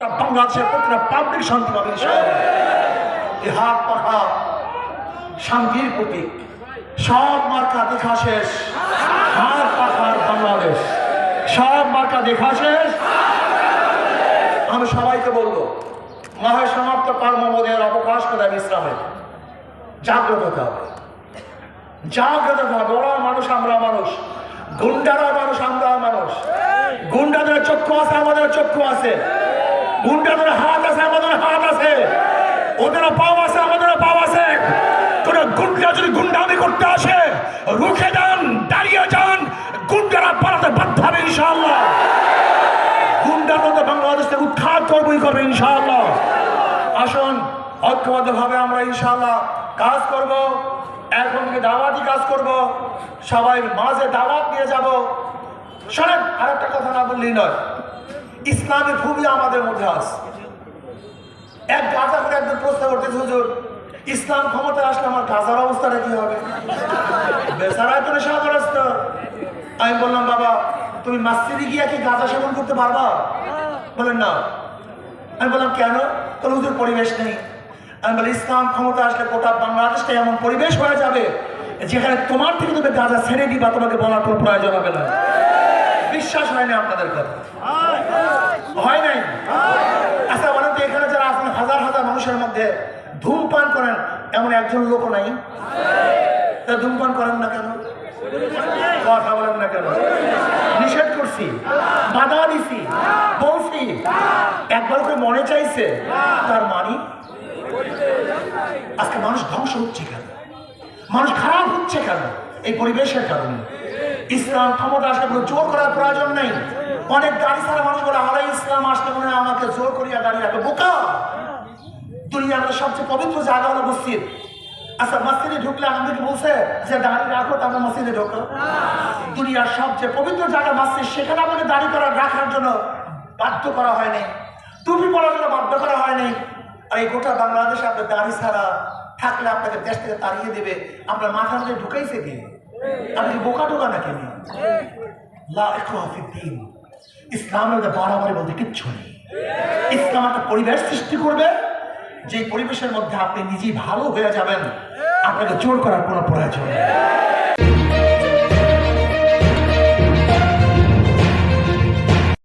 বাংলাদেশের প্রতিটা পাবলিক শান্তি পাবে এই হাত পাখা শান্তির প্রতীক। সব মার্কা দেখা শেষ, হাত পাখার বাংলাদেশ। সব মার্কা দেখা শেষ। আমি সবাইকে বলবো, মাহে সমাপ্ত কর্মবোধের অবকাশ করে বিশ্রামে জাগ্রত হতে হবে। জাগ্রত হতে হবে। ওরা মানুষ, আমরা মানুষ, গুন্ডারা মানুষ, আমরা মানুষ। গুন্ডাদের চক্ষু আছে, আমাদের চক্ষু আছে। গুন্ডাদের হাত আছে, আমাদের হাত আছে। ওদের পাও আছে, আমাদের পাও আছে। তোরা গুন্ডা যদি গুন্ডামি করতে আসে, রুখে যান, দাঁড়িয়ে যান। গুন্ডারা পালাতে বাধ্য হবে ইনশাআল্লাহ। গুন্ডারা বাংলাদেশ থেকে উৎখাত করবই করবে ইনশাআল্লাহ। আসুন ঐক্যবদ্ধভাবে আমরা ইনশাআল্লাহ কাজ করব। এখন থেকে দাওয়াতি কাজ করব, সবাই মাঝে দাওয়াত নিয়ে যাব। শোনেন, আর একটা কথা না বললেই নয়, ইসলামের খুবই আমাদের মধ্যে আছে। এক গাজা করে একজন প্রশ্ন করতেছে, হুজুর ইসলাম ক্ষমতায় আসলে আমার গাজার অবস্থাটা কি হবে? বেচারা তো নেশাগ্রস্ত। আমি বললাম, বাবা তুমি মসজিদে গিয়ে কি গাঁজা সেবন করতে পারবা? বলেন না। আমি বললাম কেন? তোর হুজুর পরিবেশ নেই। আমি বলি ইসলাম ক্ষমতা আসলে গোটা বাংলাদেশটা এমন পরিবেশ হয়ে যাবে যেখানে তোমার থেকে তুমি গাঁজা ছেড়ে দিবা, তোমাকে বলার কোনো প্রয়োজন হবে না। বিশ্বাস হয় না আপনাদের কথা? হয় নাই? আচ্ছা বলেন তো, এখানে যারা আছেন হাজার হাজার মানুষের মধ্যে ধূমপান করেন এমন একজন লোক নাই? ধূমপান করেন না কেন? কথা বলেন না কেন? নিষেধ করছি, বাধা দিছি, বলছি, একবার করে মনে চাইছে, তার মানে আজকে মানুষ ধ্বংস হচ্ছে কেন? মানুষ খারাপ হচ্ছে কেন? এই পরিবেশের কারণে। ইসলাম ক্ষমতা আসলে কোনো জোর করার প্রয়োজন নেই। অনেক গাড়ি ছাড়া মানুষ বলে আলাই ইসলাম আসলে মনে হয় আমাকে জোর করিয়া দাঁড়িয়ে রাখবে। বোকা! দুনিয়ার সবচেয়ে পবিত্র জায়গা হলো মসজিদ। আচ্ছা মসজিদে ঢুকলে আমাদেরকে বলছে যে দাঁড়িয়ে রাখো, তারপর মসজিদে ঢোকো। দুনিয়ার সবচেয়ে পবিত্র জায়গা মসজিদ, সেখানে আমাকে দাঁড়িয়ে রাখার জন্য বাধ্য করা হয়নি, টুপি পরার জন্য বাধ্য করা হয়নি। আর এই গোটা বাংলাদেশে আপনার দাড়ি ছাড়া থাকলে আপনাকে দেশ থেকে তাড়িয়ে দেবে। আপনার মাথার মধ্যে ঢুকাইছে কে? আপনি বোকা ঢোকা না কেন? ইসলামের বাড়াবাড়ি বলতে কিচ্ছু নেই। ইসলাম একটা পরিবেশ সৃষ্টি করবে, যে পরিবেশের মধ্যে আপনি নিজেই ভালো হয়ে যাবেন। আপনাকে জোর করার কোনো প্রয়োজন নেই।